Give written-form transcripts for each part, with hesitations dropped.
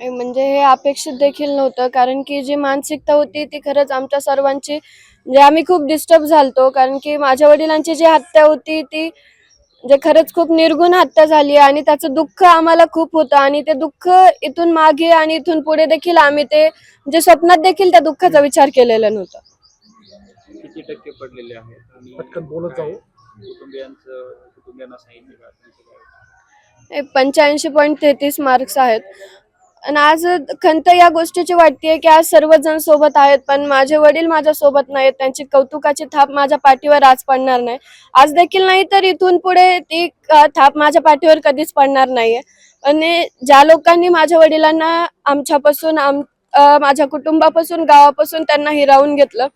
म्हणजे हे अपेक्षित देखील नव्हतं, कारण की जी मानसिकता होती ती खरंच आमच्या सर्वांची म्हणजे आम्ही खूप डिस्टर्ब झालतो. कारण की माझ्या वडिलांची जी हत्या होती ती म्हणजे खरंच खूप निर्घृण हत्या झाली आणि त्याचं दुःख आम्हाला खूप होतं आणि ते दुःख इथून मागे आणि इथून पुढे देखील आम्ही ते म्हणजे स्वप्नात देखील त्या दुःखाचा विचार केलेला नव्हता. किती टक्के पडलेले आहेत आणि पटकन बोलत काय जाऊ. कुटुंबियांना सांगितले का त्यांचं काय? हे 85.33 मार्क्स आहेत. आणि आज खंत या गोष्टीची वाटतेय की आज सर्वजण सोबत आहेत, पण माझे वडील माझ्या सोबत नाहीत. त्यांची कौतुकाची थाप माझ्या पाठीवर आज पडणार नाही. आज देखील नाही तर इथून पुढे ती थाप माझ्या पाठीवर कधीच पडणार नाहीये. आणि ज्या लोकांनी माझ्या वडिलांना आमच्यापासून माझ्या कुटुंबापासून, गावापासून त्यांना हिरावून घेतलं,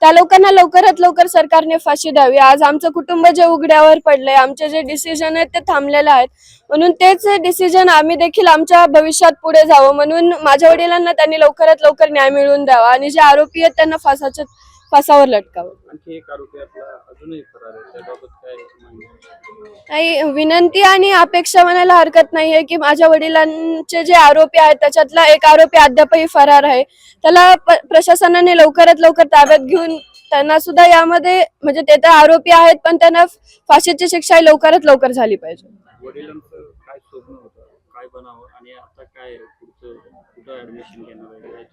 त्या लोकांना लवकरात लवकर सरकारने फाशी द्यावी. आज आमचं कुटुंब जे उघड्यावर पडलंय, आमचे जे डिसिजन आहेत ते थांबलेले आहेत. म्हणून तेच डिसिजन आम्ही देखील आमच्या भविष्यात पुढे जावं, म्हणून माझ्या वडिलांना त्यांनी लवकरात लवकर न्याय मिळवून द्यावा आणि जे आरोपी आहेत त्यांना फासावर लटकावं. आणखी एक आरोपी आपला अजूनही फरार आहे, त्याबाबत काय माहिती आहे? काही विनंती आणि अपेक्षा म्हणायला हरकत नाहीये की माझ्या वडिलांचे जे आरोपी आहेत त्याच्यातला एक आरोपी अद्यापही फरार आहे. त्याला प्रशासनाने लवकरात लवकर ताब्यात घेऊन त्यांना सुद्धा यामध्ये म्हणजे ते तर आरोपी आहेत, पण त्यांना फाशीची शिक्षा लवकरात लवकर झाली पाहिजे. वडिलांचं काय स्वप्न होतं, काय बनावं आणि आता काय पुढचं, कुठं ऍडमिशन घेणार आहे काय?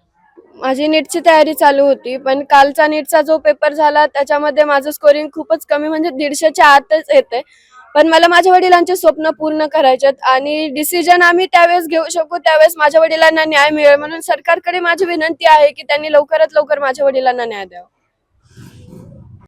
माझी नीटची तयारी चालू होती, पण कालचा नीटचा जो पेपर झाला त्याच्यामध्ये माझं स्कोरिंग खूपच कमी म्हणजे 150च्या आतच येते. पण मला माझ्या वडिलांचे स्वप्न पूर्ण करायचेत आणि डिसिजन आम्ही त्यावेळेस घेऊ शकू त्यावेळेस माझ्या वडिलांना न्याय मिळेल, म्हणून सरकारकडे माझी विनंती आहे की त्यांनी लवकरात लवकर माझ्या वडिलांना न्याय द्यावा.